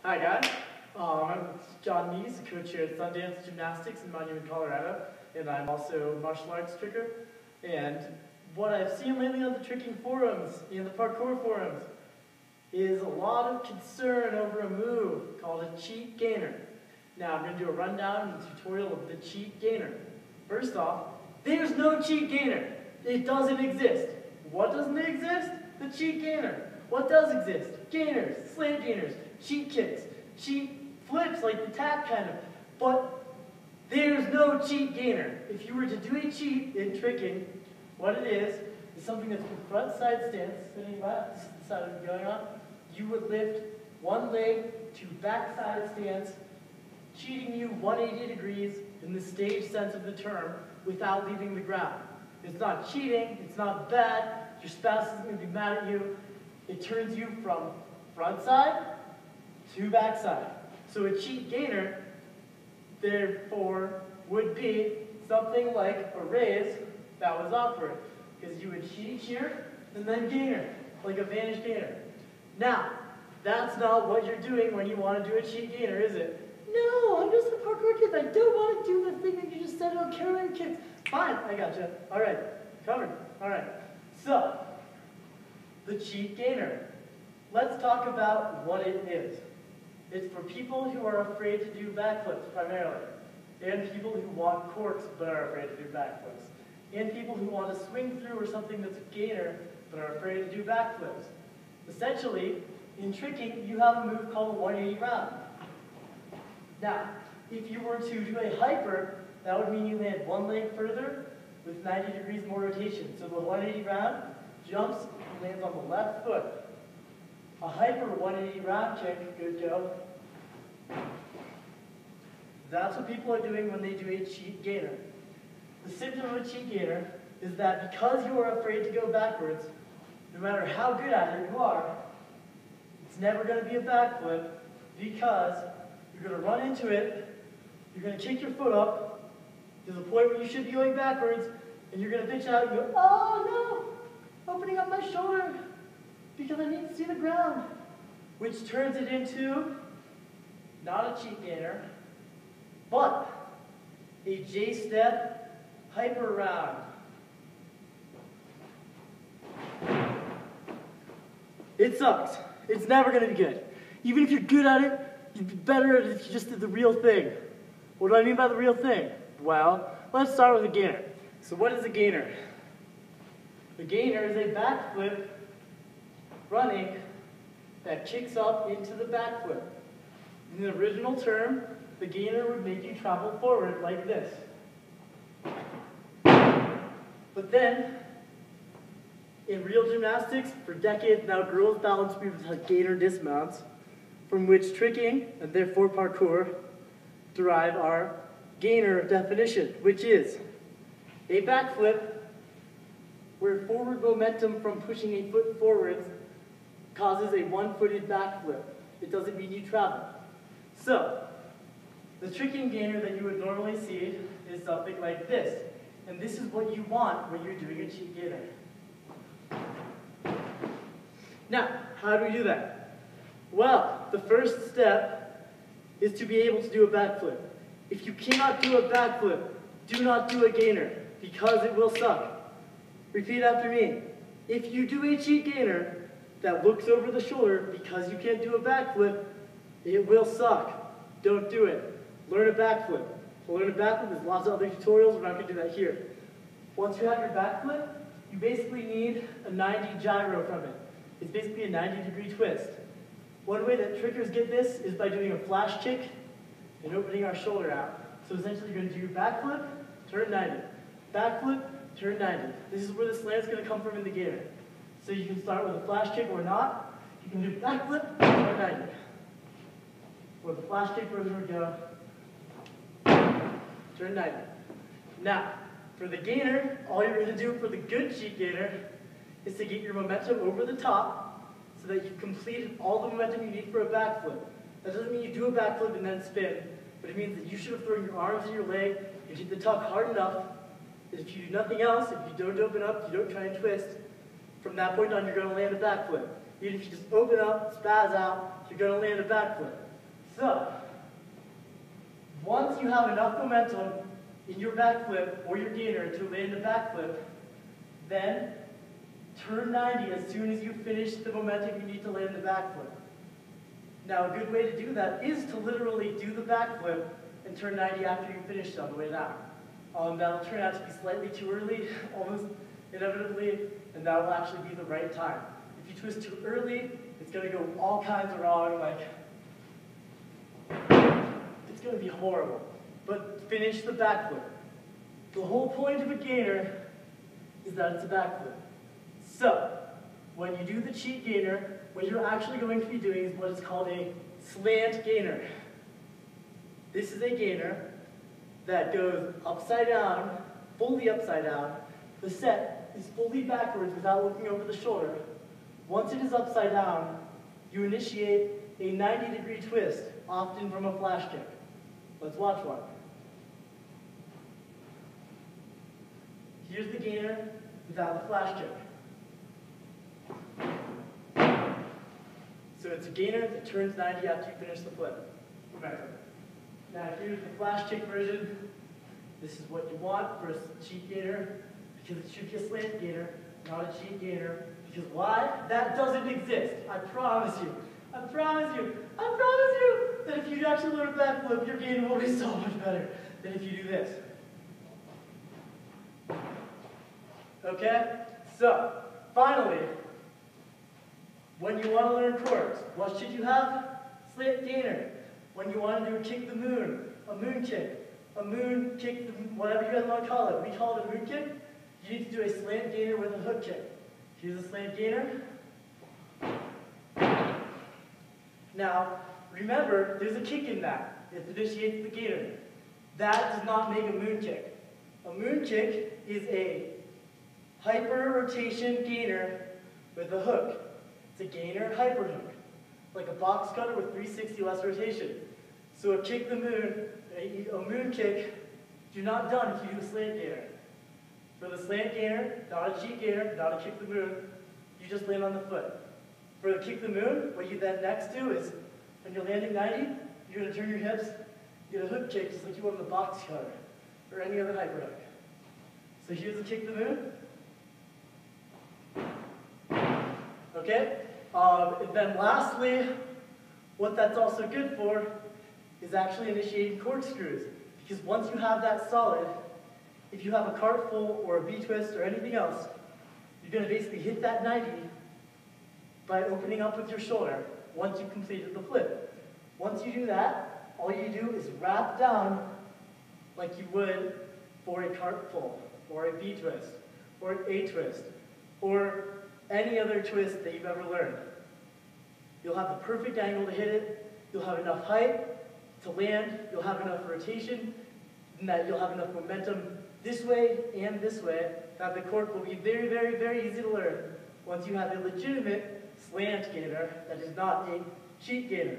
Hi guys, I'm John Neese, coach here at Sundance Gymnastics in Monument, Colorado, and I'm also a martial arts tricker. And what I've seen lately on the tricking forums, and the parkour forums, is a lot of concern over a move called a cheat gainer. Now I'm going to do a rundown and tutorial of the cheat gainer. First off, there's no cheat gainer. It doesn't exist. What doesn't exist? The cheat gainer. What does exist? Gainers, slant gainers, cheat kicks, cheat flips like the tap kind of. But there's no cheat gainer. If you were to do a cheat in tricking, what it is something that's from front side stance, sitting right, this is the side of going on. You would lift one leg to back side stance, cheating you 180 degrees in the stage sense of the term without leaving the ground. It's not cheating, it's not bad, your spouse isn't going to be mad at you. It turns you from front side to back side. So a cheat gainer, therefore, would be something like a raise that was awkward. Because you would cheat here and then gainer, like a vanish gainer. Now, that's not what you're doing when you want to do a cheat gainer, is it? No, I'm just a parkour kid. I don't want to do the thing that you just said about carrying kicks. Fine, I gotcha. All right, covered. All right. So, the cheat gainer. Let's talk about what it is. It's for people who are afraid to do backflips primarily, and people who want corks but are afraid to do backflips, and people who want to swing through or something that's a gainer but are afraid to do backflips. Essentially, in tricking, you have a move called a 180 round. Now, if you were to do a hyper, that would mean you land one leg further with 90 degrees more rotation. So the 180 round jumps and lands on the left foot. A hyper 180 round kick, good go. That's what people are doing when they do a cheat gainer. The symptom of a cheat gainer is that because you are afraid to go backwards, no matter how good at it you are, it's never going to be a backflip because you're going to run into it, you're going to kick your foot up to the point where you should be going backwards, and you're going to bitch out and go, oh no, opening up my shoulder because I need to see the ground, which turns it into not a cheat gainer, but a J-step hyper round. It sucks. It's never going to be good. Even if you're good at it, you'd be better at it if you just did the real thing. What do I mean by the real thing? Well, let's start with a gainer. So what is a gainer? A gainer is a backflip running that kicks up into the backflip. In the original term, the gainer would make you travel forward like this. But then, in real gymnastics, for decades now, girls balance moves have gainer dismounts, from which tricking, and therefore parkour, derive our gainer definition, which is a backflip where forward momentum from pushing a foot forwards causes a one-footed backflip. It doesn't mean you travel. So, the tricking gainer that you would normally see is something like this. And this is what you want when you're doing a cheat gainer. Now, how do we do that? Well, the first step is to be able to do a backflip. If you cannot do a backflip, do not do a gainer, because it will suck. Repeat after me. If you do a cheat gainer that looks over the shoulder because you can't do a backflip, it will suck. Don't do it. Learn a backflip. To learn a backflip, there's lots of other tutorials. We're not going to do that here. Once you have your backflip, you basically need a 90 gyro from it. It's basically a 90-degree twist. One way that trickers get this is by doing a flash kick and opening our shoulder out. So essentially you're going to do your backflip, turn 90. Backflip, turn 90. This is where the slant's going to come from in the gainer. So you can start with a flash kick or not. You can do backflip, turn 90. Or the flash kick version would go, turn 90. Now, for the gainer, all you're going to do for the good cheat gainer is to get your momentum over the top so that you've completed all the momentum you need for a backflip. That doesn't mean you do a backflip and then spin, but it means that you should have thrown your arms and your leg and hit the tuck hard enough that if you do nothing else, if you don't open up, you don't try and twist, from that point on you're going to land a backflip. Even if you just open up, spaz out, you're going to land a backflip. So, once you have enough momentum in your backflip or your gainer to land a backflip, then turn 90 as soon as you finish the momentum you need to land the backflip. Now, a good way to do that is to literally do the backflip and turn 90 after you finish on the way down. That'll turn out to be slightly too early, almost inevitably, and that will actually be the right time. If you twist too early, it's going to go all kinds of wrong, like, it's going to be horrible. But finish the backflip. The whole point of a gainer is that it's a backflip. So, when you do the cheat gainer, what you're actually going to be doing is what is called a slant gainer. This is a gainer that goes upside down, fully upside down. The set is fully backwards without looking over the shoulder. Once it is upside down, you initiate a 90-degree twist, often from a flash kick. Let's watch one. Here's the gainer without the flash kick. So it's a gainer that turns 90 after you finish the flip. Remember. Now here's the flash kick version. This is what you want for a cheat gainer, because it should be a slant gainer, not a cheat gainer. Because why? That doesn't exist. I promise you. I promise you. I promise you that if you actually learn a backflip, your gainer will be so much better than if you do this. Okay? So, finally, when you want to learn corks, what should you have? Slant gainer. When you want to do a kick the moon, a moon kick, whatever you guys want to call it. We call it a moon kick. You need to do a slant gainer with a hook kick. Here's a slant gainer. Now, remember, there's a kick in that. It initiates the gainer. That does not make a moon kick. A moon kick is a hyper rotation gainer with a hook. It's a gainer hyper hook, like a box cutter with 360 less rotation. So a kick the moon, a moon kick, you're not done if you do a slant gainer. For the slant gainer, not a cheat gainer, not a kick the moon, you just land on the foot. For the kick the moon, what you then next do is, when you're landing 90, you're going to turn your hips, get a hook kick just like you would on the box cutter, or any other hyper hook. So here's the kick the moon. Okay? And then lastly, what that's also good for is actually initiating corkscrews. Because once you have that solid, if you have a cart full or a B-twist or anything else, you're going to basically hit that 90 by opening up with your shoulder once you've completed the flip. Once you do that, all you do is wrap down like you would for a cart full, or a B-twist, or an A-twist, or any other twist that you've ever learned. You'll have the perfect angle to hit it, you'll have enough height to land, you'll have enough rotation, and that you'll have enough momentum this way and this way, that the cork will be very, very, very easy to learn once you have a legitimate slant gainer that is not a cheat gainer.